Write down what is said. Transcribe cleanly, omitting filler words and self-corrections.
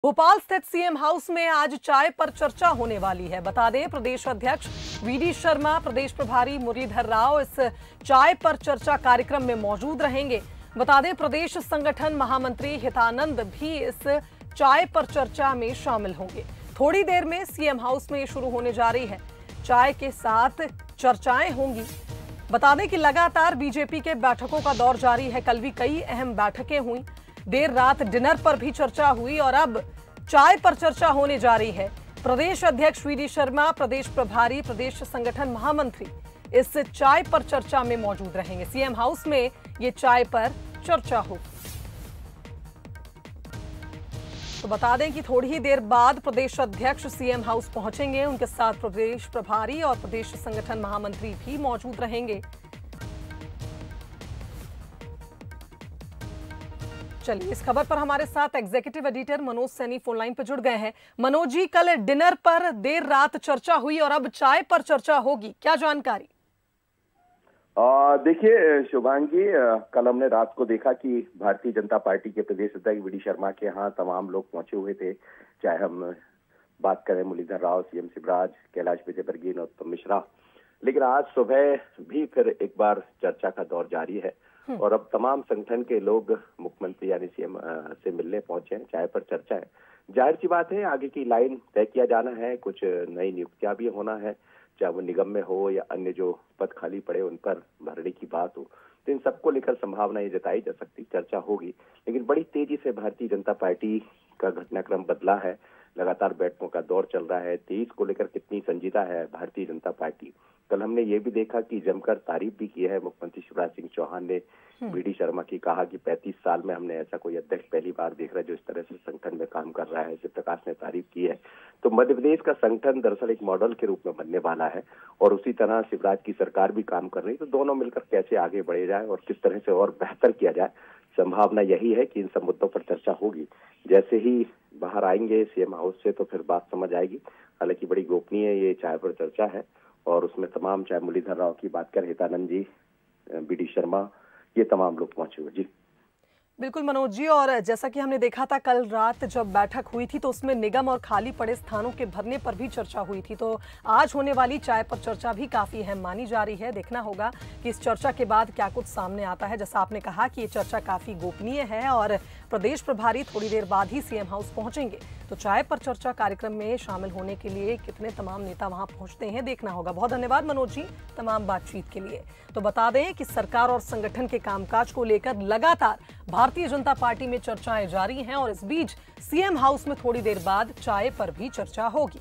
भोपाल स्थित CM house में आज चाय पर चर्चा होने वाली है। बता दें, प्रदेश अध्यक्ष वीडी शर्मा, प्रदेश प्रभारी मुरलीधर राव इस चाय पर चर्चा कार्यक्रम में मौजूद रहेंगे। बता दें, प्रदेश संगठन महामंत्री हितानंद भी इस चाय पर चर्चा में शामिल होंगे। थोड़ी देर में सीएम हाउस में शुरू होने जा रही है। चाय के साथ चर्चाएं होंगी। बता दें कि लगातार बीजेपी के बैठकों का दौर जारी है। कल भी कई अहम बैठकें हुई। देर रात डिनर पर भी चर्चा हुई और अब चाय पर चर्चा होने जा रही है। प्रदेश अध्यक्ष वीडी शर्मा, प्रदेश प्रभारी, प्रदेश संगठन महामंत्री इस चाय पर चर्चा में मौजूद रहेंगे। सीएम हाउस में ये चाय पर चर्चा होगी। तो बता दें कि थोड़ी ही देर बाद प्रदेश अध्यक्ष सीएम हाउस पहुंचेंगे। उनके साथ प्रदेश प्रभारी और प्रदेश संगठन महामंत्री भी मौजूद रहेंगे। चलिए, इस खबर पर हमारे साथ executive editor Manoj Saini phone line पर जुड़ गए हैं। मनोज जी, कल डिनर पर देर रात चर्चा हुई और अब चाय पर चर्चा होगी, क्या जानकारी? देखिए शुभांगी, कल हमने रात को देखा कि भारतीय जनता पार्टी के प्रदेश अध्यक्ष वीडी शर्मा के यहाँ तमाम लोग पहुंचे हुए थे। चाहे हम बात करें मुरलीधर राव, सीएम शिवराज, कैलाश विजयवर्गीय, उत्तम मिश्रा, लेकिन आज सुबह भी फिर एक बार चर्चा का दौर जारी है और अब तमाम संगठन के लोग मुख्यमंत्री यानी सीएम से मिलने पहुंचे हैं। चाय पर चर्चा है। जाहिर सी बात है, आगे की लाइन तय किया जाना है। कुछ नई नियुक्तियां भी होना है, चाहे वो निगम में हो या अन्य जो पद खाली पड़े उन पर भरने की बात हो। तो इन सबको लेकर संभावना ये जताई जा सकती, चर्चा होगी। लेकिन बड़ी तेजी से भारतीय जनता पार्टी का घटनाक्रम बदला है। लगातार बैठकों का दौर चल रहा है। 23 को लेकर कितनी संजीदा है भारतीय जनता पार्टी। कल हमने ये भी देखा कि जमकर तारीफ भी की है मुख्यमंत्री शिवराज सिंह चौहान ने वीडी शर्मा की। कहा कि 35 साल में हमने ऐसा कोई अध्यक्ष पहली बार देख रहा है जो इस तरह से संगठन में काम कर रहा है। शिव प्रकाश ने तारीफ की है। तो मध्य प्रदेश का संगठन दरअसल एक मॉडल के रूप में बनने वाला है और उसी तरह शिवराज की सरकार भी काम कर रही है। तो दोनों मिलकर कैसे आगे बढ़े जाए और किस तरह से और बेहतर किया जाए, संभावना यही है कि इन सब मुद्दों पर चर्चा होगी। जैसे ही बाहर आएंगे सीएम हाउस से तो फिर बात समझ आएगी। हालांकि बड़ी गोपनीय ये चाय पर चर्चा है और उसमें तमाम, चाहे मुरलीधर राव की बात करें, हितानंद जी, वीडी शर्मा, ये तमाम लोग पहुंचे हुए। जी बिल्कुल मनोज जी, और जैसा कि हमने देखा था कल रात जब बैठक हुई थी तो उसमें निगम और खाली पड़े स्थानों के भरने पर भी चर्चा हुई थी। तो आज होने वाली चाय पर चर्चा भी काफी अहम मानी जा रही है। देखना होगा कि इस चर्चा के बाद क्या कुछ सामने आता है। जैसा आपने कहा कि ये चर्चा काफी गोपनीय है और प्रदेश प्रभारी थोड़ी देर बाद ही सीएम हाउस पहुंचेंगे। तो चाय पर चर्चा कार्यक्रम में शामिल होने के लिए कितने तमाम नेता वहां पहुंचते हैं, देखना होगा। बहुत धन्यवाद मनोज जी तमाम बातचीत के लिए। तो बता दें कि सरकार और संगठन के कामकाज को लेकर लगातार भारतीय जनता पार्टी में चर्चाएं जारी हैं और इस बीच सीएम हाउस में थोड़ी देर बाद चाय पर भी चर्चा होगी।